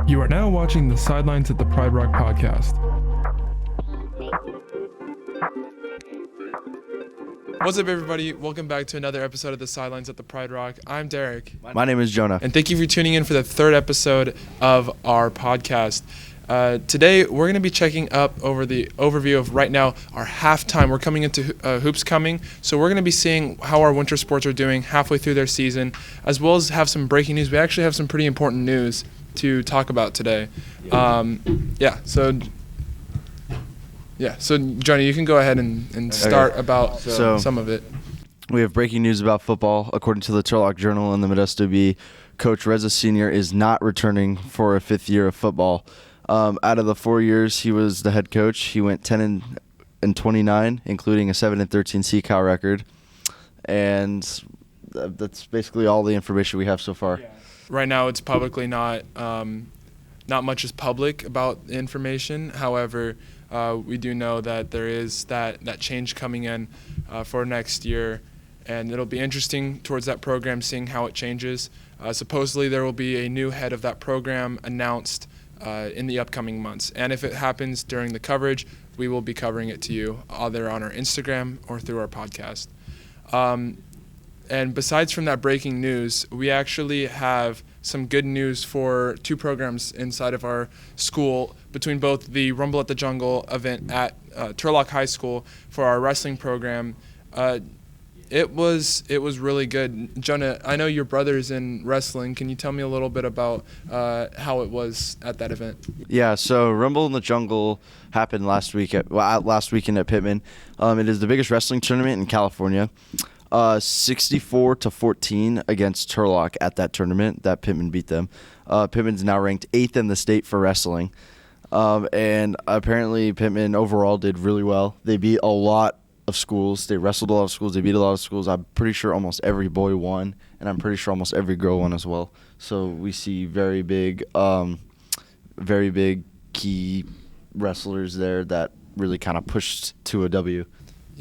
You are now watching the Sidelines at the Pride Rock podcast. What's up, everybody? Welcome back to another episode of the Sidelines at the Pride Rock. I'm Derek. My name is Jonah. And thank you for tuning in for the third episode of our podcast. Today, we're going to be checking up over the overview of right now our halftime. We're coming into Hoops Coming, so we're going to be seeing how our winter sports are doing halfway through their season, as well as have some breaking news. We actually have some pretty important news to talk about today. So Johnny, you can go ahead and start about some of it. We have breaking news about football. According to the Turlock Journal and the Modesto Bee, Coach Reza Sr. is not returning for a fifth year of football. Out of the 4 years he was the head coach, he went 10-29, including a 7-13 CCAL record. And that's basically all the information we have so far. Yeah. Right now it's publicly not much is public about the information. However, we do know that there is that change coming in for next year, and it'll be interesting towards that program seeing how it changes. Supposedly there will be a new head of that program announced in the upcoming months, and if it happens during the coverage, we will be covering it to you either on our Instagram or through our podcast. And besides from that breaking news, we actually have some good news for two programs inside of our school, between both the Rumble at the Jungle event at Turlock High School for our wrestling program. It was really good. Jonah, I know your brother's in wrestling. Can you tell me a little bit about how it was at that event? Yeah, so Rumble in the Jungle happened last weekend at Pitman. It is the biggest wrestling tournament in California. 64-14 against Turlock at that tournament. That Pitman beat them. Pitman's now ranked 8th in the state for wrestling. And apparently Pitman overall did really well. They beat a lot of schools. They wrestled a lot of schools. They beat a lot of schools. I'm pretty sure almost every boy won, and I'm pretty sure almost every girl won as well. So we see very big key wrestlers there that really kind of pushed to a W.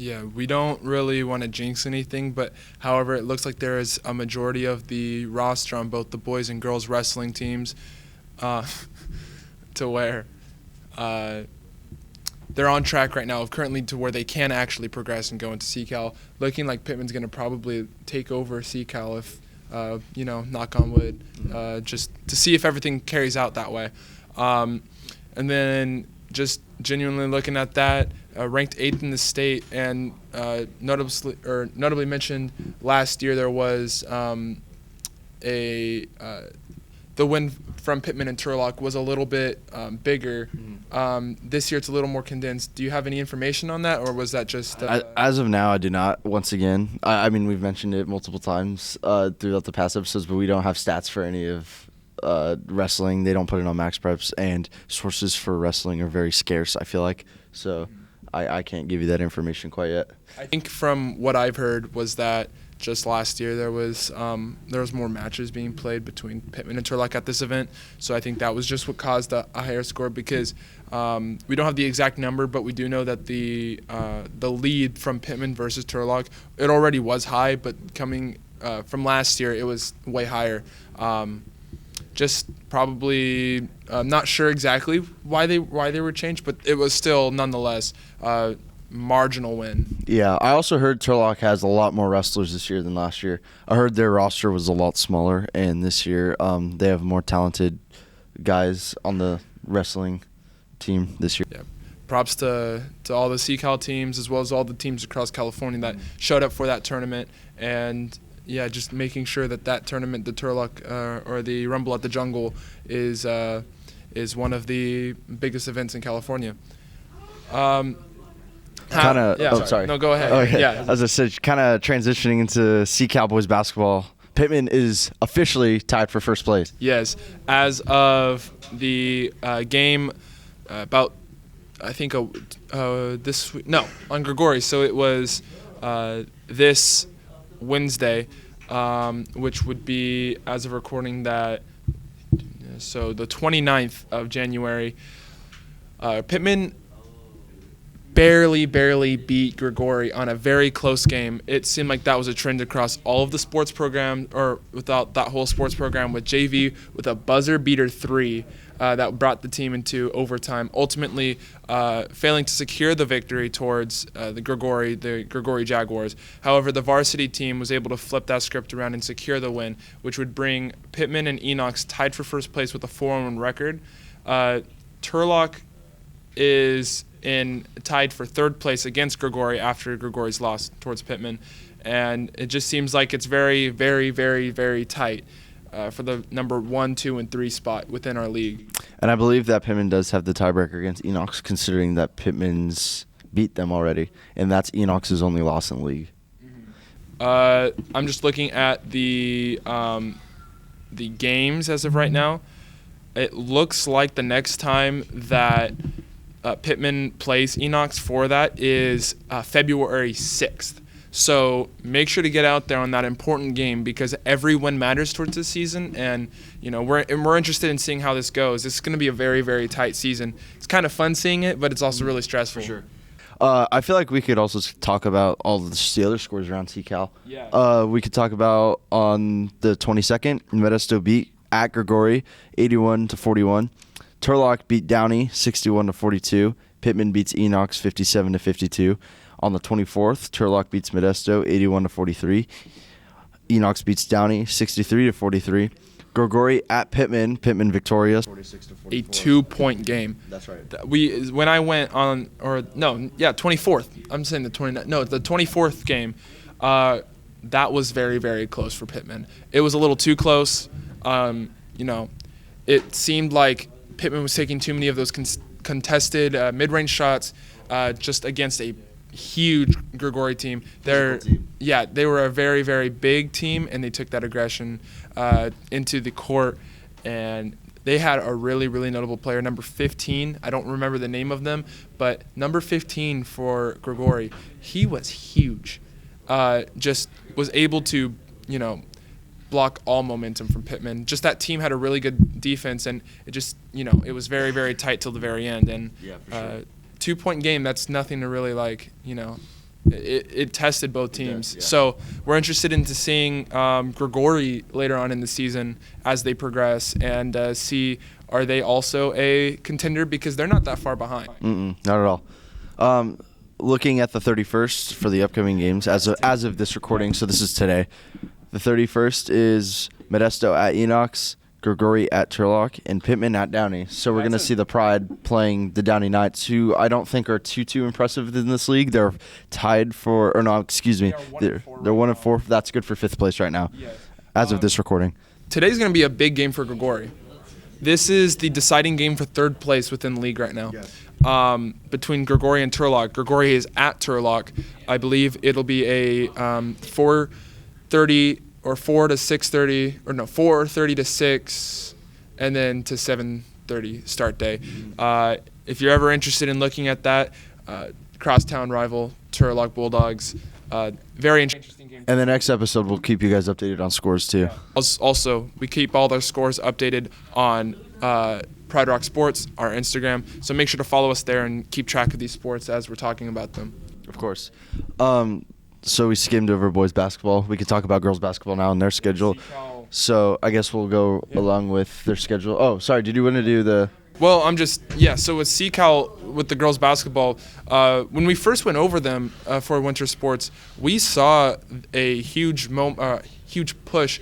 Yeah, we don't really want to jinx anything, but however, it looks like there is a majority of the roster on both the boys and girls wrestling teams to where they're on track right now, currently to where they can actually progress and go into CCAL. Looking like Pittman's going to probably take over CCAL if, knock on wood, just to see if everything carries out that way. And then just genuinely looking at that, ranked 8th in the state, and notably mentioned last year there was the win from Pitman and Turlock was a little bit bigger. This year it's a little more condensed. Do you have any information on that, or was that just... As of now, I do not. Once again, I mean, we've mentioned it multiple times throughout the past episodes, but we don't have stats for any of wrestling. They don't put it on Max Preps, and sources for wrestling are very scarce, I feel like. So I can't give you that information quite yet. I think from what I've heard was that just last year there was more matches being played between Pitman and Turlock at this event. So I think that was just what caused a higher score, because we don't have the exact number, but we do know that the lead from Pitman versus Turlock, it already was high, but coming from last year it was way higher. Just probably not sure exactly why they were changed, but it was still nonetheless marginal win. Yeah, I also heard Turlock has a lot more wrestlers this year than last year. I heard their roster was a lot smaller, and this year they have more talented guys on the wrestling team this year. Yeah. Props to all the CCAL teams, as well as all the teams across California that showed up for that tournament. And yeah, just making sure that tournament, the Turlock or the Rumble at the Jungle, is one of the biggest events in California. Sorry. No, go ahead. Okay. Yeah. As I said, kind of transitioning into CCAL Boys Basketball, Pitman is officially tied for first place. Yes, as of the game about, I think, this week. No, on Grigori. So it was this Wednesday, which would be, as of recording that, so the 29th of January. Pitman barely beat Grigori on a very close game. It seemed like that was a trend across all of the sports program, or without that whole sports program, with JV with a buzzer beater 3 that brought the team into overtime, ultimately failing to secure the victory towards the Grigori Jaguars. However, the varsity team was able to flip that script around and secure the win, which would bring Pitman and Enox tied for first place with a 4-1 record. Turlock is tied for third place against Grigori after Grigori's loss towards Pitman, and it just seems like it's very, very, very, very tight for the number 1, 2, and 3 spot within our league. And I believe that Pitman does have the tiebreaker against Enox, considering that Pitman's beat them already, and that's Enox's only loss in the league. I'm just looking at the games as of right now. It looks like the next time that Pitman plays Enox for that is February 6th. So make sure to get out there on that important game, because every win matters towards this season, and we're interested in seeing how this goes. This is going to be a very, very tight season. It's kind of fun seeing it, but it's also really stressful. For sure. I feel like we could also talk about all the other scores around CCAL. Yeah. We could talk about on the 22nd, Modesto beat at Grigori 81-41. Turlock beat Downey 61-42. Pitman beats Enox 57-52. On the 24th, Turlock beats Modesto 81-43. Enox beats Downey 63-43. Grigori at Pitman victorious 46-44. A 2-point game. That's right. When I went on, 24th. I'm saying the 29th. No, the 24th game. That was very, very close for Pitman. It was a little too close. It seemed like Pitman was taking too many of those contested mid-range shots just against a huge Grigori team. They were a very, very big team, and they took that aggression into the court, and they had a really, really notable player, number 15. I don't remember the name of them, but number 15 for Grigori, he was huge. Just was able to, block all momentum from Pitman. Just that team had a really good defense, and it just, it was very, very tight till the very end. And for sure. 2-point game, that's nothing to really it tested both teams. Yeah. So we're interested into seeing Grigori later on in the season as they progress, and see, are they also a contender, because they're not that far behind. Not at all. Looking at the 31st for the upcoming games as of this recording, so this is today. The 31st is Modesto at Enox, Grigori at Turlock, and Pitman at Downey. So we're going to see the Pride playing the Downey Knights, who I don't think are too impressive in this league. They're tied for, or no, excuse me. They're 1-4. That's good for 5th place right now, as of this recording. Today's going to be a big game for Grigori. This is the deciding game for 3rd place within the league right now. Between Grigori and Turlock. Grigori is at Turlock. I believe it'll be a 4:30 or 4 to 6:30, or no, 4:30 to 6, and then to 7:30 start day. If you're ever interested in looking at that, crosstown rival, Turlock Bulldogs. Very interesting game. And the next episode, we'll keep you guys updated on scores too. Also, we keep all their scores updated on Pride Rock Sports, our Instagram. So make sure to follow us there and keep track of these sports as we're talking about them. Of course. So we skimmed over boys basketball. We could talk about girls basketball now and their schedule. So I guess we'll go along with their schedule. Oh, sorry. Did you want to do the... Well, so with CCAL, with the girls basketball, when we first went over them for winter sports, we saw a huge push,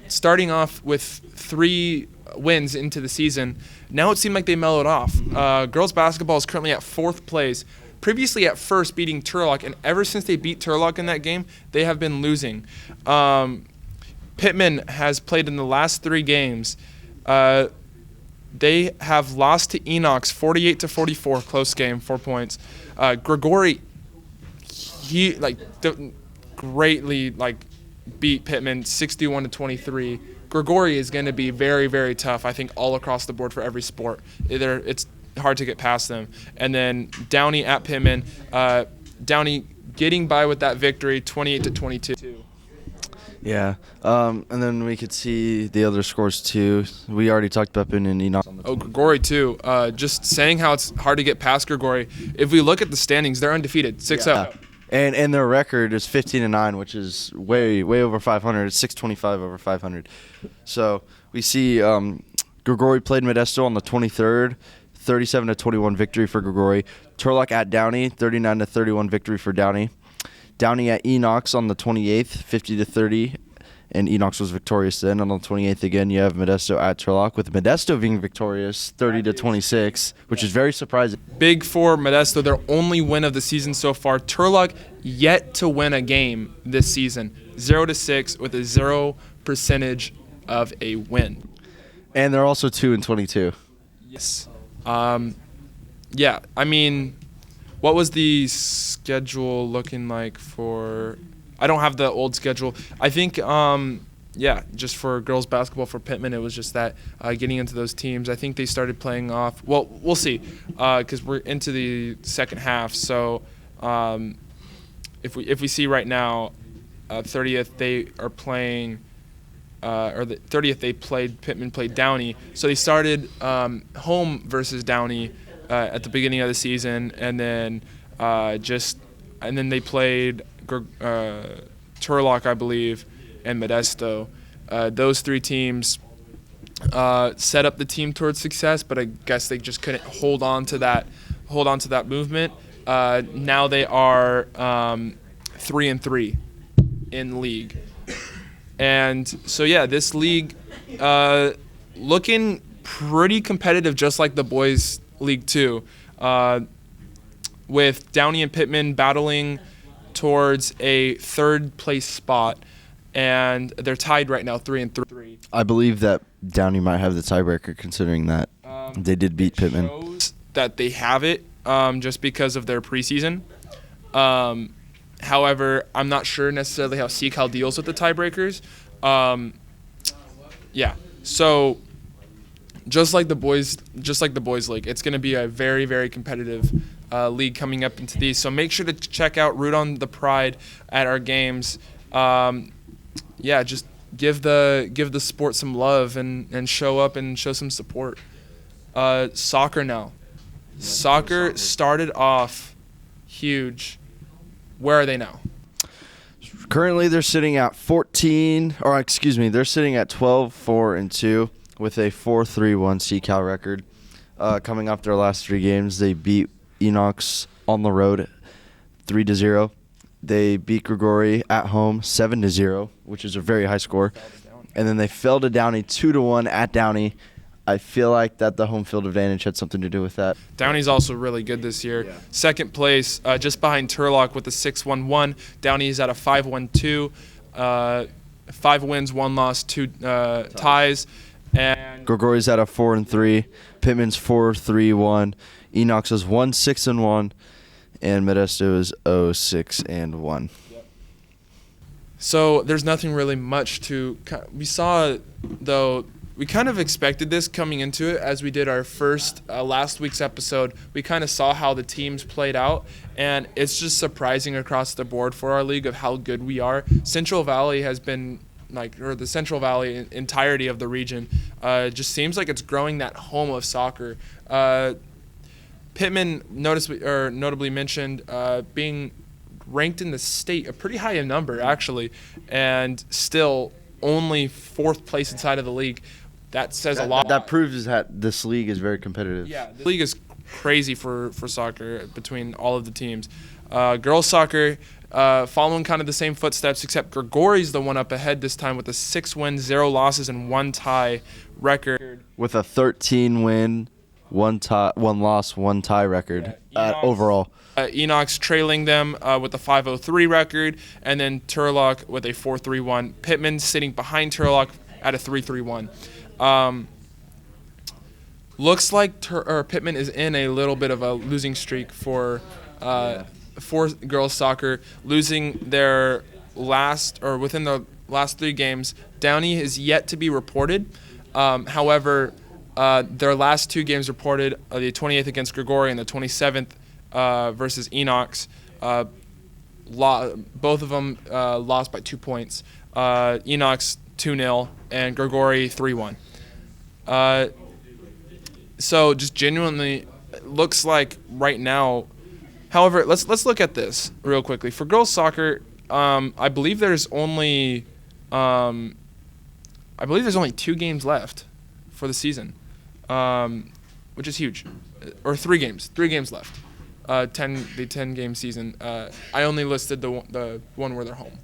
starting off with 3 wins into the season. Now it seemed like they mellowed off. Girls basketball is currently at 4th place, previously at 1st, beating Turlock, and ever since they beat Turlock in that game, they have been losing. Pitman has played in the last 3 games. They have lost to Enox 48-44, close game, 4 points. Grigori, he greatly beat Pitman 61-23. Grigori is going to be very, very tough, I think, all across the board for every sport. It's hard to get past them. And then Downey at Pitman, Downey getting by with that victory, 28-22. Yeah. And then we could see the other scores too. We already talked about Pitman and Enoch. Oh, Grigori too. Just saying how it's hard to get past Grigori. If we look at the standings, they're undefeated, 6-0. Yeah. And their record is 15-9, which is way over 500. It's 625 over 500. So we see Grigori played Modesto on the 23rd, 37-21 victory for Grigori. Turlock at Downey, 39-31 victory for Downey. Downey at Enox on the 28th, 50-30, and Enox was victorious then. On the 28th again, you have Modesto at Turlock, with Modesto being victorious, 30-26, which is very surprising. Big for Modesto, their only win of the season so far. Turlock yet to win a game this season, 0-6 with a 0 percentage of a win. And they're also 2-22. Yes. Yeah, I mean, what was the schedule looking like for – I don't have the old schedule. I think, just for girls basketball for Pitman, it was just that getting into those teams. I think they started playing off – well, we'll see because we're into the second half. So if we see right now, 30th they are playing or the 30th they played – Pitman played Downey. So they started home versus Downey at the beginning of the season, and then they played Turlock, I believe, and Modesto. Those three teams set up the team towards success, but I guess they just couldn't hold on to that movement. Now they are 3-3 in league, and so this league looking pretty competitive, just like the boys League 2, with Downey and Pitman battling towards a third place spot, and they're tied right now 3-3. I believe that Downey might have the tiebreaker, considering that they did beat Pitman. Shows that they have it just because of their preseason. However, I'm not sure necessarily how CCAL deals with the tiebreakers. So just like the boys league, it's going to be a very, very competitive league coming up into these. So make sure to check out Root on the Pride at our games. Just give the sport some love and show up and show some support. Soccer now. Soccer started off huge. Where are they now? Currently, they're sitting at 12-4-2 with a 4-3-1 CCAL record. Coming off their last three games, they beat Enox on the road 3-0. They beat Grigori at home 7-0, which is a very high score. And then they fell to Downey 2-1 at Downey. I feel like that the home field advantage had something to do with that. Downey's also really good this year. Yeah. Second place, just behind Turlock with a 6-1-1. Downey's at a 5-1-2. 5 wins, 1 loss, 2 ties. And Grigori's at a 4-3. Pitman's 4-3-1. Enox is 1-6-1. And Modesto is 0-6-1. Yep. So there's nothing really much to – we saw, though – we kind of expected this coming into it as we did our first last week's episode. We kind of saw how the teams played out, and it's just surprising across the board for our league of how good we are. Central Valley has been the Central Valley entirety of the region just seems like it's growing that home of soccer. Pitman notably mentioned being ranked in the state, a pretty high number actually, and still only 4th place inside of the league. That says a lot. That proves that this league is very competitive. Yeah, the league is crazy for soccer between all of the teams. Girls soccer following kind of the same footsteps, except Grigori's the one up ahead this time with a 6 wins, 0 losses, and 1 tie record. With a 13-win, 1 loss, 1 tie record overall. Enox trailing them with a 5-0-3 record, and then Turlock with a 4-3-1. Pitman sitting behind Turlock at a 3-3-1. Looks like Pitman is in a little bit of a losing streak for girls soccer, losing their within the last 3 games. Downey is yet to be reported. However, their last 2 games reported, the 28th against Grigori and the 27th versus Enox, both of them lost by 2 points. Enoch's 2-0 and Grigori 3-1. So just genuinely, it looks like right now. However, let's look at this real quickly. For girls soccer, I believe there's only 2 games left for the season, which is huge, or 3 games. 3 games left. The 10-game season. I only listed the one where they're home.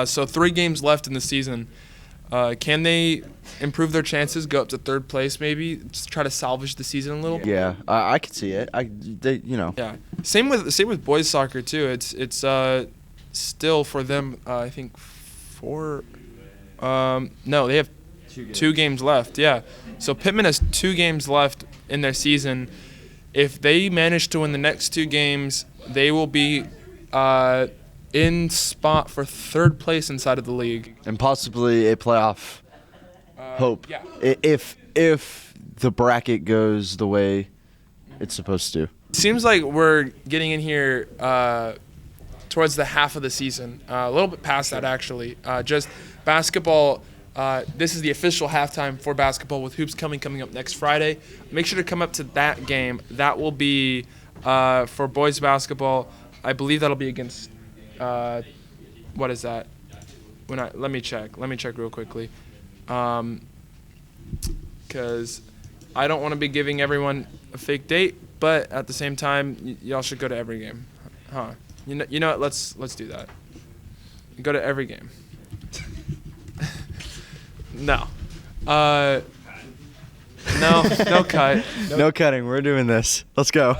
So 3 games left in the season. Can they improve their chances, go up to 3rd place maybe, just try to salvage the season a little? Yeah, I could see it. Yeah. Same with boys soccer too. It's still for them. I think 4. No, they have 2 games left. Yeah. So Pitman has 2 games left in their season. If they manage to win the next 2 games, they will be in spot for 3rd place inside of the league and possibly a playoff hope. Yeah. If the bracket goes the way it's supposed to. Seems like we're getting in here towards the half of the season, a little bit past that actually. Just basketball. This is the official halftime for basketball with hoops coming up next Friday. Make sure to come up to that game. That will be for boys basketball. I believe that'll be against. What is that? Let me check real quickly, because I don't want to be giving everyone a fake date, but at the same time, y'all should go to every game, huh? You know what? Let's do that. Go to every game. No. No cut. No cutting. We're doing this. Let's go.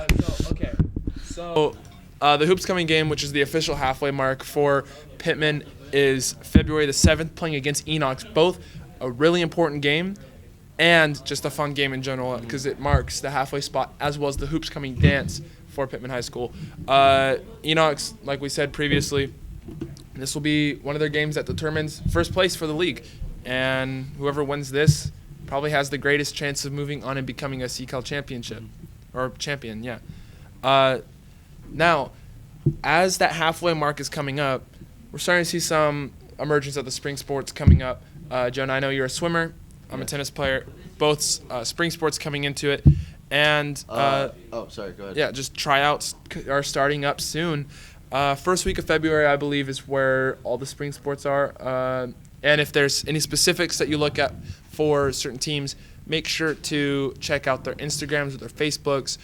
So the Hoops Coming game, which is the official halfway mark for Pitman, is February the 7th, playing against Enoch. Both a really important game and just a fun game in general because it marks the halfway spot as well as the Hoops Coming dance for Pitman High School. Enoch, like we said previously, this will be one of their games that determines 1st place for the league. And whoever wins this probably has the greatest chance of moving on and becoming a CCAL championship or champion. Yeah. Now, as that halfway mark is coming up, we're starting to see some emergence of the spring sports coming up. Jonah, I know you're a swimmer. I'm a tennis player. Both spring sports coming into it. And sorry, go ahead. Yeah, just tryouts are starting up soon. First week of February, I believe, is where all the spring sports are. And if there's any specifics that you look at for certain teams, make sure to check out their Instagrams or their Facebooks,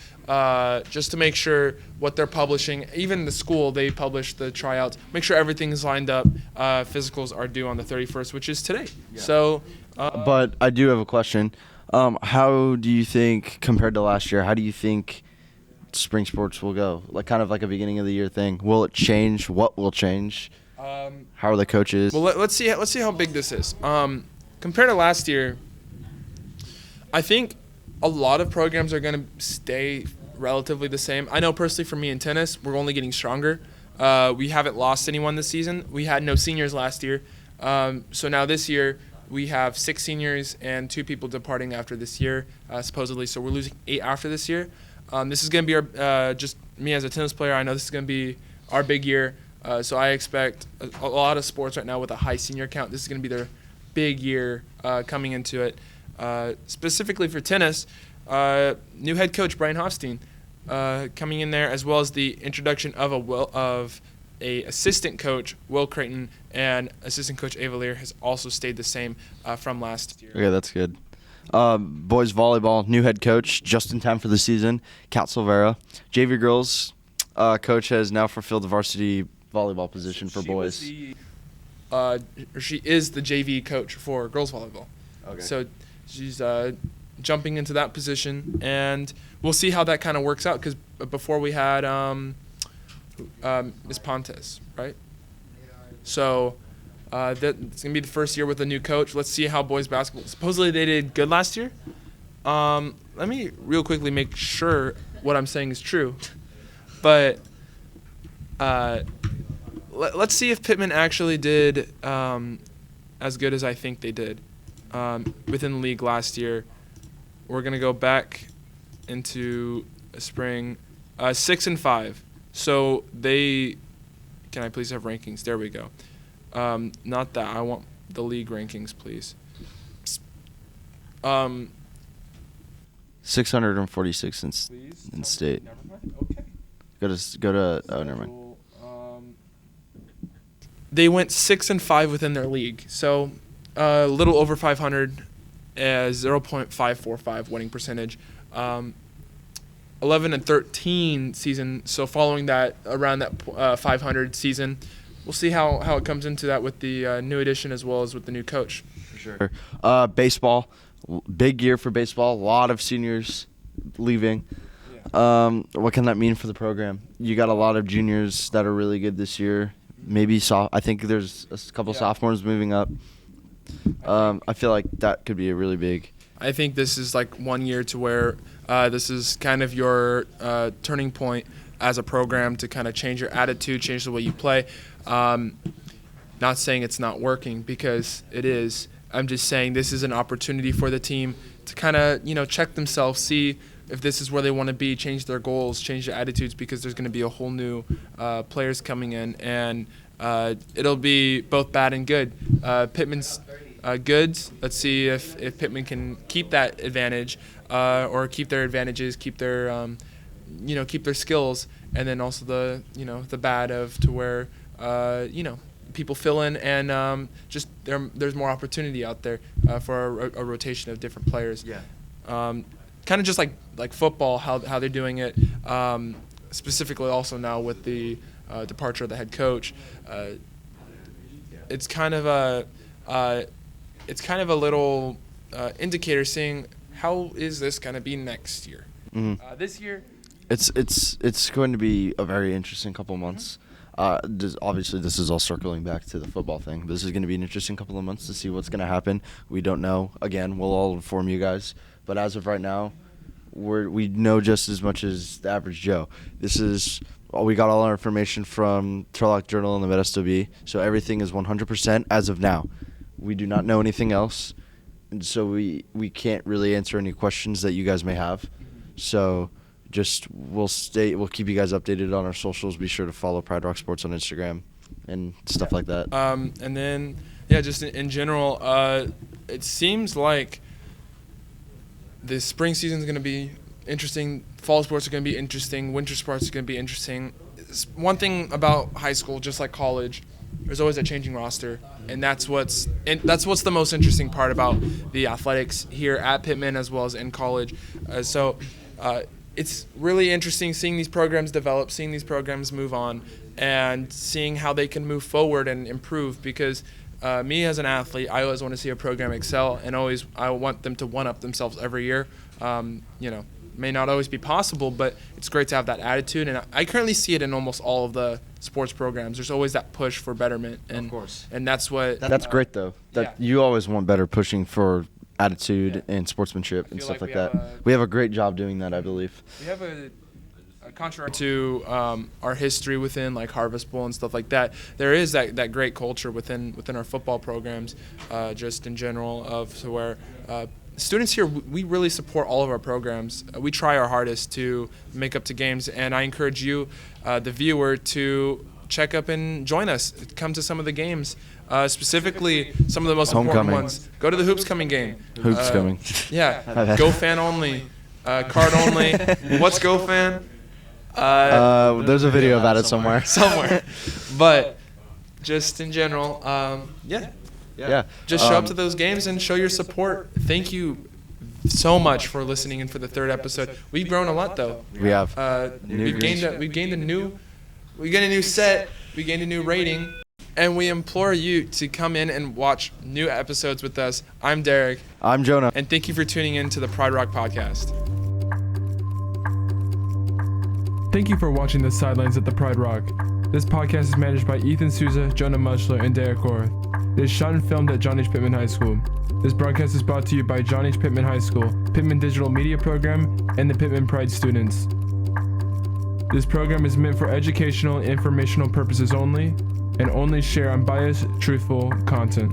just to make sure what they're publishing. Even the school, they publish the tryouts. Make sure everything's lined up. Physicals are due on the 31st, which is today. Yeah. So, but I do have a question. How do you think, compared to last year, how do you think spring sports will go? Like kind of like a beginning of the year thing. Will it change? What will change? How are the coaches? Well, let's see how big this is. Compared to last year, I think a lot of programs are going to stay relatively the same. I know personally for me in tennis, we're only getting stronger. We haven't lost anyone this season. We had no seniors last year. So now this year, we have 6 seniors and 2 people departing after this year, supposedly. So we're losing 8 after this year. This is going to be our, just me as a tennis player, I know this is going to be our big year. So I expect a lot of sports right now with a high senior count. This is going to be their big year coming into it. Specifically for tennis, new head coach Brian Hofstein coming in there, as well as the introduction of a assistant coach, Will Creighton, and assistant coach Ava Lear has also stayed the same from last year. Okay, that's good. Boys volleyball, new head coach, just in time for the season, Kat Silvera. JV girls coach has now fulfilled the varsity volleyball position for boys. She is the JV coach for girls volleyball. Okay. So she's jumping into that position, and we'll see how that kind of works out. Because before we had Ms. Pontes, right? So that's gonna be the first year with a new coach. Let's see how boys basketball. Supposedly they did good last year. Let me real quickly make sure what I'm saying is true, but let's see if Pitman actually did as good as I think they did within the league last year. We're gonna go back into spring, 6-5. So they Can I please have rankings? There we go. Not that. I want the league rankings, please. 646 in state. Never mind. Okay. Go to. Oh, never mind. They went 6-5 within their league, so a little over 500, 0.545 winning percentage. 11-13 season. So following that, around that 500 season, we'll see how it comes into that with the new addition as well as with the new coach. For sure. Baseball, big year for baseball. A lot of seniors leaving. What can that mean for the program? You got a lot of juniors that are really good this year. Maybe I think there's a couple sophomores moving up. I feel like that could be a really big. I think this is like 1 year to where this is kind of your turning point as a program to kind of change your attitude, change the way you play. Not saying it's not working, because it is. I'm just saying this is an opportunity for the team to kind of, check themselves, see if this is where they want to be, change their goals, change their attitudes, because there's going to be a whole new players coming in, and it'll be both bad and good. Pitman's goods. Let's see if Pitman can keep that advantage, or keep their advantages, keep their keep their skills, and then also the bad of to where people fill in, and just there's more opportunity out there for a rotation of different players. Kind of just like football, how they're doing it, specifically also now with the departure of the head coach. It's kind of a little indicator saying, how is this going to be next year? Mm-hmm. This year, it's going to be a very interesting couple months. Obviously, this is all circling back to the football thing. But this is going to be an interesting couple of months to see what's going to happen. We don't know. Again, we'll all inform you guys. But as of right now, we know just as much as the average Joe. We got all our information from Turlock Journal and the Modesto Bee, so everything is 100% as of now. We do not know anything else, and so we can't really answer any questions that you guys may have. So we'll keep you guys updated on our socials. Be sure to follow Pride Rock Sports on Instagram and stuff like that. And then just in general, it seems like the spring season is going to be interesting. Fall sports are going to be interesting. Winter sports are going to be interesting. One thing about high school, just like college, there's always a changing roster, and that's what's the most interesting part about the athletics here at Pitman as well as in college. It's really interesting seeing these programs develop, seeing these programs move on, and seeing how they can move forward and improve, because me as an athlete, I always want to see a program excel, and I want them to one-up themselves every year. May not always be possible, but it's great to have that attitude, and I currently see it in almost all of the sports programs. There's always that push for betterment, and of course. And that's what that's great though. You always want better, pushing for attitude and sportsmanship and stuff like that. We have a great job doing that, I believe. We have a contrary to our history within like Harvest Bowl and stuff like that, there is that great culture within our football programs, just in general, where students here, we really support all of our programs. We try our hardest to make up to games, and I encourage you, the viewer, to check up and join us. Come to some of the games, specifically some of the most important ones. Go to the Hoops Coming game. Hoops Coming. Yeah, Go Fan only, card only. What's Go Fan? There's a video about it somewhere. But just in general, just show up to those games and show your support. Thank you so much for listening in for the third episode. We've grown a lot, though. We have. We've gained a new set. We gained a new rating, and we implore you to come in and watch new episodes with us. I'm Derek. I'm Jonah. And thank you for tuning in to the Pride Rock Podcast. Thank you for watching the Sidelines at the Pride Rock. This podcast is managed by Ethan Souza, Jonah Mushler, and Derek Orth. It is shot and filmed at John H. Pitman High School. This broadcast is brought to you by John H. Pitman High School, Pitman Digital Media Program, and the Pitman Pride students. This program is meant for educational and informational purposes only, and only share unbiased, truthful content.